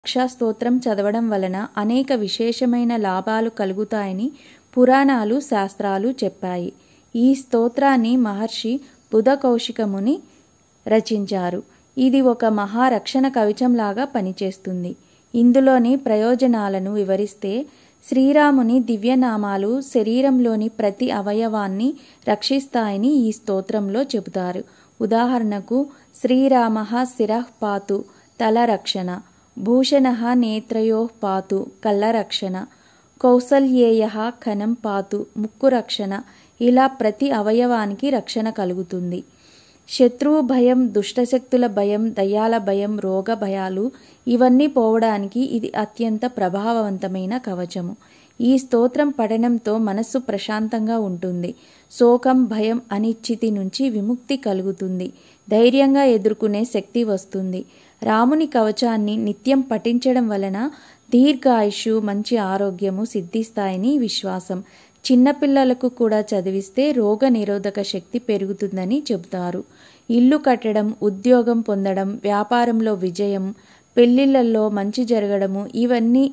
రక్షా స్తోత్రం చదవడం వలన అనేక విశేషమైన లాభాలు కలుగుతాయని పురాణాలు శాస్త్రాలు చెప్పాయి. ఈ స్తోత్రాన్ని మహర్షి బుధకౌశికముని రచించారు. ఇది ఒక మహారక్షణ కవచంలాగా పనిచేస్తుంది. ఇందులోని ప్రయోజనాలను వివరిస్తే, శ్రీరాముని దివ్యనామాలు శరీరంలోని ప్రతి అవయవాన్ని రక్షిస్తాయని ఈ స్తోత్రంలో చెబుతారు. ఉదాహరణకు శ్రీరామః శిరః పాతు తల రక్షణ, భూషణః నేత్రయోః పాతు కళ్ళ రక్షణ, కౌసల్యేయః కణం పాతు ముక్కు రక్షణ. ఇలా ప్రతి అవయవానికి రక్షణ కలుగుతుంది. శత్రువు భయం, దుష్టశక్తుల భయం, దయ్యాల భయం, రోగ భయాలు ఇవన్నీ పోవడానికి ఇది అత్యంత ప్రభావవంతమైన కవచము. ఈ స్తోత్రం పఠనంతో మనస్సు ప్రశాంతంగా ఉంటుంది. శోకం, భయం, అనిశ్చితి నుంచి విముక్తి కలుగుతుంది. ధైర్యంగా ఎదుర్కొనే శక్తి వస్తుంది. రాముని కవచాన్ని నిత్యం పఠించడం వలన దీర్ఘాయుషు, మంచి ఆరోగ్యము సిద్ధిస్తాయని విశ్వాసం. చిన్నపిల్లలకు కూడా చదివిస్తే రోగ నిరోధక శక్తి పెరుగుతుందని చెబుతారు. ఇల్లు కట్టడం, ఉద్యోగం పొందడం, వ్యాపారంలో విజయం, పెళ్లిళ్లలో మంచి జరగడము ఇవన్నీ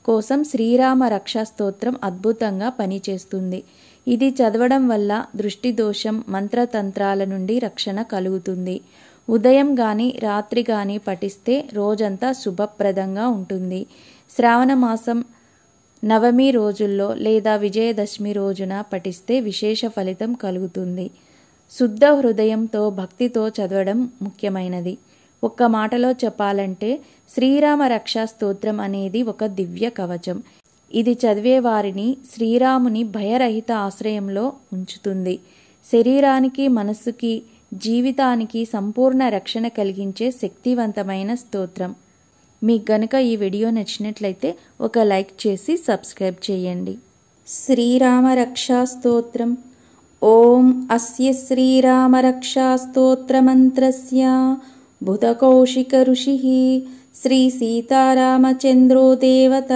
కోసం శ్రీరామ రక్షా స్తోత్రం అద్భుతంగా పనిచేస్తుంది. ఇది చదవడం వల్ల దృష్టి దోషం, మంత్రతంత్రాల నుండి రక్షణ కలుగుతుంది. ఉదయం గాని రాత్రి గాని పఠిస్తే రోజంతా శుభప్రదంగా ఉంటుంది. శ్రావణ మాసం నవమి రోజుల్లో లేదా విజయదశమి రోజున పఠిస్తే విశేష ఫలితం కలుగుతుంది. శుద్ధ హృదయంతో భక్తితో చదవడం ముఖ్యమైనది. ఒక్క మాటలో చెప్పాలంటే శ్రీరామ రక్షా స్తోత్రం అనేది ఒక దివ్య కవచం. ఇది చదివే వారిని శ్రీరాముని భయరహిత ఆశ్రయంలో ఉంచుతుంది. శరీరానికి, మనస్సుకి, జీవితానికి సంపూర్ణ రక్షణ కలిగించే శక్తివంతమైన స్తోత్రం. మీకు గనుక ఈ వీడియో నచ్చినట్లయితే ఒక లైక్ చేసి సబ్స్క్రైబ్ చేయండి. శ్రీరామ రక్షా స్తోత్రం. ఓం అస్య శ్రీరామ రక్షా స్తోత్రమంత్రస్య బుధకౌశిక ఋషిః శ్రీ సీతారామచంద్రో దేవత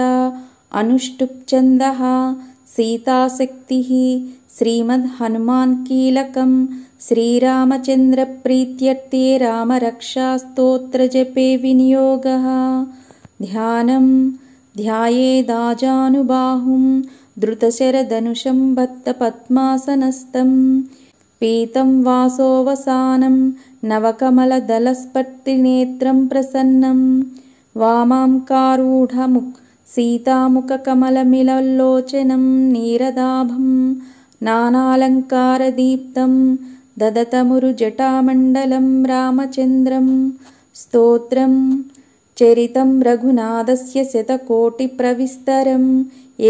అనుష్టుప్ ఛందః సీతాశక్తిః శ్రీమద్ హనుమాన్ కీలకం శ్రీరామచంద్ర ప్రీత్యర్థే రామరక్షా స్తోత్ర జపే వినియోగః. ధ్యానం ధ్యాయేదాజానుబాహుం ధృతశరధనుషం బద్ధ పద్మాసనస్థం పీతం వాసోవసానం నవకమలదళస్పర్ధినేత్రం ప్రసన్నం వామాం కారూఢముక్ సీతాముఖకమలమిలలోచనం నీరదాభం నానాలంకారదీప్తం దదతమురు జటామండలం రామచంద్రం. స్తోత్రం చరితం రఘునాథస్య శతకోటి ప్రవిస్తరం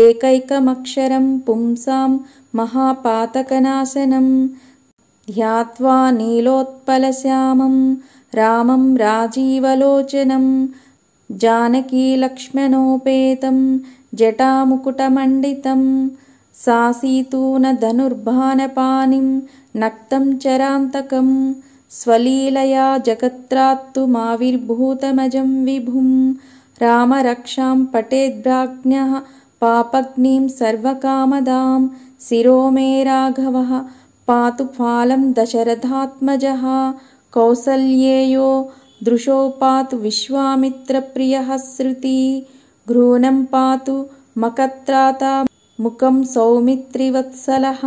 ఏకైకమక్షరం పుంసాం మహాపాతకనాశనం ధ్యాత్వా నీలోత్పలశ్యామం రామం రాజీవలోచనం జానకీ లక్ష్మణోపేతం జటాముకుటమండితం సాసీతూన ధనుర్బాణపాణిం నక్తం చరాంతకం స్వలీలయా జగత్రాత్తుమావిర్భూతమజం విభుం రామరక్షాం పఠేద్భ్రాజ్ఞః పాపగ్నిం సర్వకామదాం శిరో మే రాఘవః పాతు ఫాలం దశరథాత్మజః కౌసల్యేయో దృశో పాతు విశ్వామిత్రప్రియః శృతి ఘ్రూణం పాతు మకత్రాత ముఖం సౌమిత్రివత్సలః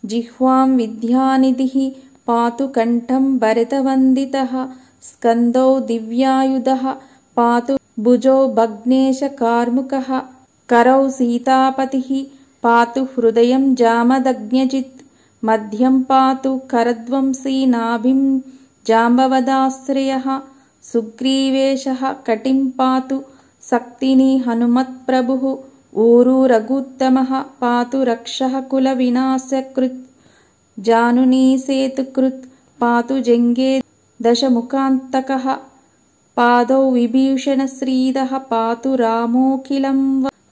జిహ్వాం విద్యానిధిః పాతు కంఠం భరతవందితః స్కందౌ దివ్యాయుధః పాతు భుజౌ భగ్నేశకార్ముకః కరౌ సీతాపతిః పాతు హృదయం జామదగ్న్యజిత్ మధ్యం పాతు కరధ్వంసీ నాభిం జాంబవదాశ్రయః సుగ్రీవేశః కటిం పాతు శక్తిని హనుమత్ప్రభుః ఊరు రఘుత్తమః పాతు రక్షః కుల వినాశకృత్ జానునీ సేతుకృత్ పాతు జంగే దశముఖాంతకః పాదౌ విభీషణశ్రీదః పాతు రామోఖిలం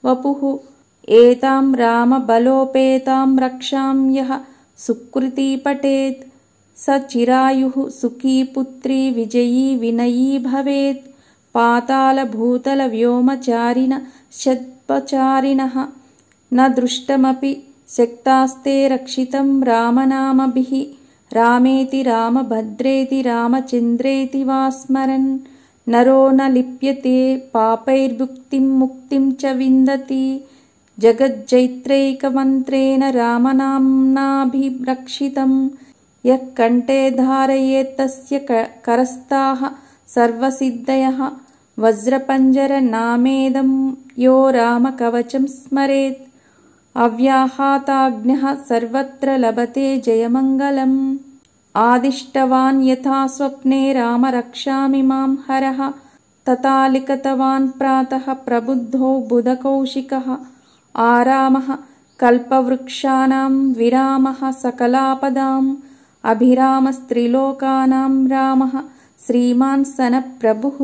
వపుః ఏతాం రామబలోపేతాం రక్షాం యః సుకృతి పఠేత్ స చిరాయుః సుఖీ పుత్రీ విజయీ వినయీ భవేత్ పాతాళ భూతల వ్యోమచారిణ షద్పచారిణః న దృష్టమపి శక్తాస్తే రక్షితం రామనామభిః రామేతి రామభద్రేతి రామచంద్రేతి వా స్మరన్ नरो न लिप्यते पापैर्भुक्तिं मुक्तिं च विन्दति जगज्जैत्रैकमन्त्रेण रामनाम्नाभिरक्षितं यः कण्ठे धारयेत् तस्य करस्ताः सर्वसिद्धयः वज्रपञ्जरनामेदं यो रामकवचं स्मरेत् अव्याहताज्ञः सर्वत्र लभते जयमङ्गलम् आदिष्टवान् यथा स्वप्ने राम रक्षामि मां हरः तथा लिखितवान् प्रातः प्रबुद्धो बुधकौशिकः आरामः कल्पवृक्षाणां विरामः सकलापदाम् अभिरामस्त्रिलोकानां रामः श्रीमान् सनप्रभुः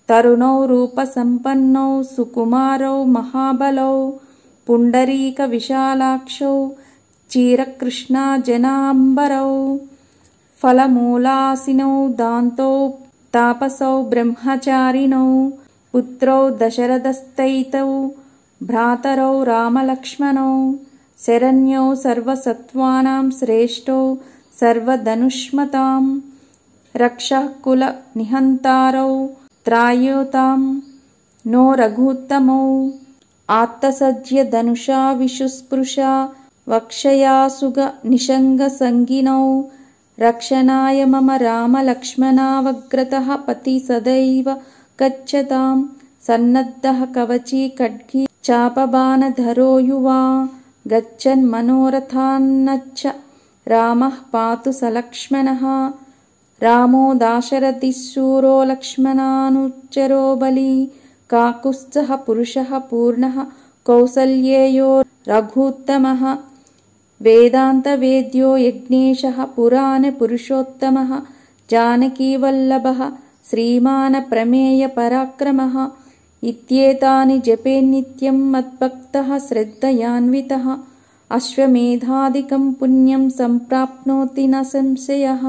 तरुणौ रूपसम्पन्नौ सुकुमारौ महाबलौ पुण्डरीकविशालाक्षौ चिरकृष्णाजनाम्बरौ फलमूलासिनौ दान्तौ तापसौ ब्रह्मचारिणौ पुत्रौ दशरथस्तैतौ भ्रातरौ रामलक्ष्मणौ शरण्यौ सर्वसत्त्वानां श्रेष्ठौ सर्वधनुष्मतां रक्षः कुलनिहन्तारौ त्रायोतां नो रघुत्तमौ आत्तसज्य धनुषा विशुस्पृशा वक्षयासुग निषङ्गसङ्गिनौ रक्षणाय मम रामलक्ष्मणावग्रतः पति सदैव गच्छतां सन्नद्धः कवची खड्गी चापबाणधरो युवा गच्छन् मनोरथान्नच्च रामः पातु सलक्ष्मणः रामो दाशरथिः शूरो लक्ष्मणानुचरो बली काकुत्स्थः पुरुषः पूर्णः कौसल्येयो रघुत्तमः वेदान्तवेद्यो यज्ञेशः पुराणपुरुषोत्तमः जानकीवल्लभः श्रीमान् प्रमेयपराक्रमः इत्येतानि जपेन्नित्यं मद्भक्तः श्रद्धयान्वितः अश्वमेधादिकं पुण्यं सम्प्राप्नोति न संशयः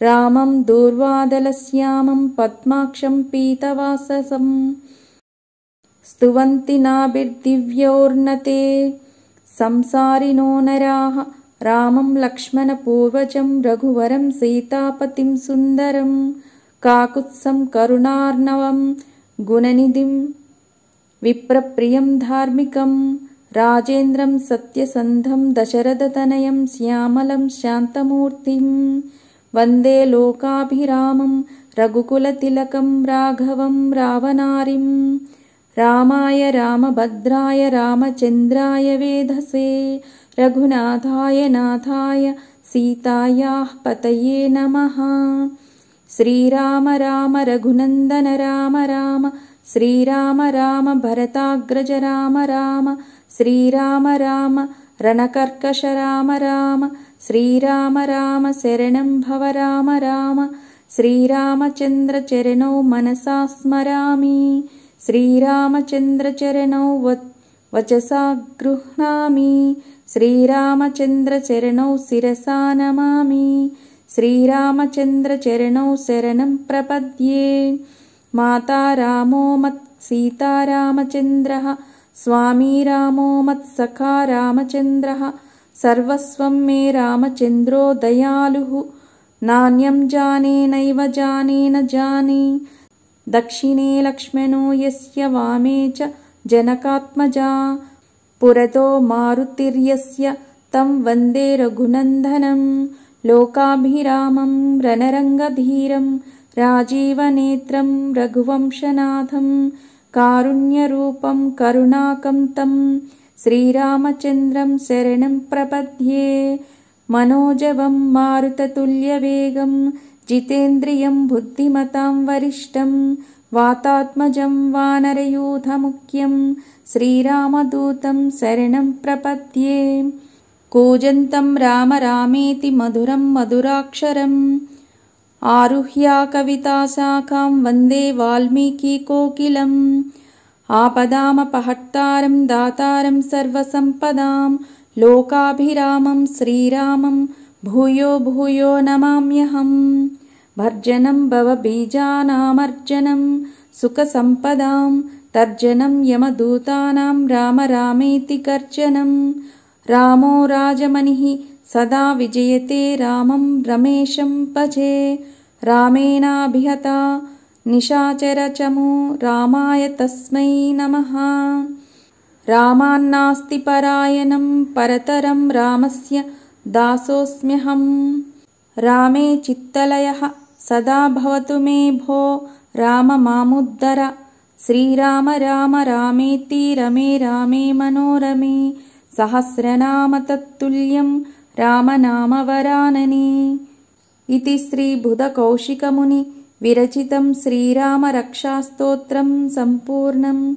रामं दूर्वादलश्यामं पद्माक्षं पीतवाससं स्तुवन्ति नाभिर्दिव्योर्नते संसारिणो नराः रामं लक्ष्मणपूर्वजं रघुवरं सीतापतिं सुन्दरं काकुत्स्थं करुणार्णवं गुणनिधिं विप्रप्रियं धार्मिकं राजेन्द्रं सत्यसन्धं दशरथतनयं श्यामलं शान्तमूर्तिं वन्दे लोकाभिरामं रघुकुलतिलकं राघवं रावणारिं रामाय रामभद्राय रामचन्द्राय वेधसे रघुनाथाय नाथाय सीतायाः पतये नमः। श्रीराम राम रघुनन्दन राम राम श्रीराम राम भरताग्रज राम राम श्रीराम राम रणकर्कश राम राम श्रीराम राम शरणं भव राम राम श्रीरामचन्द्रचरणौ मनसा स्मरामि श्रीरामचन्द्रचरणौ वचसा गृह्णामि श्रीरामचन्द्रचरणौ शिरसा नमामि श्रीरामचन्द्रचरणौ शरणं प्रपद्ये माता रामो मत् सीता रामचन्द्रः स्वामी रामो मत्सखा रामचन्द्रः सर्वस्वं मे रामचन्द्रो दयालुः नान्यं जाने नैव जाने न जाने दक्षिणे लक्ष्मणो यस्य वामे च जनकात्मजा पुरतो मारुतिर्यस्य तं वन्दे रघुनन्दनं लोकाभिरामं रणरङ्गधीरं राजीवनेत्रं रघुवंशनाथं कारुण्यरूपं करुणाकं श्रीरामचन्द्रं शरणं प्रपद्ये मनोजवं मारुततुल्यवेगं जितेन्द्रियं बुद्धिमतां वरिष्ठं वातात्मजं वानरयूथमुख्यं श्रीरामदूतं शरणं प्रपद्ये कूजन्तं राम रामेति मधुरं मधुराक्षरम् आरुह्य कविताशाखां वन्दे वाल्मीकिकोकिलम् आपदामपहर्तारं दातारं सर्वसम्पदां लोकाभिरामं श्रीरामं भूयो भूयो नमाम्यहम् भर्जनं भवबीजानामर्जनं सुखसम्पदां तर्जनं यमदूतानां राम रामेति गर्जनं रामो राजमणिः सदा विजयते रामं रमेशं भजे रामेणाभिहता निशाचरचमो रामाय तस्मै नमः। रामान्नास्ति परायणं परतरं रामस्य दासोऽस्म्यहम्। रामे चित्तलयः सदा भवतु मे भो राम मामुद्धर। श्रीराम राम रामेति रमे रामे मनोरमे। सहस्रनाम तत्तुल्यं रामनामवरानने। इति श्रीबुधकौशिकमुनि विरचितं श्रीरामरक्षास्तोत्रं सम्पूर्णम्।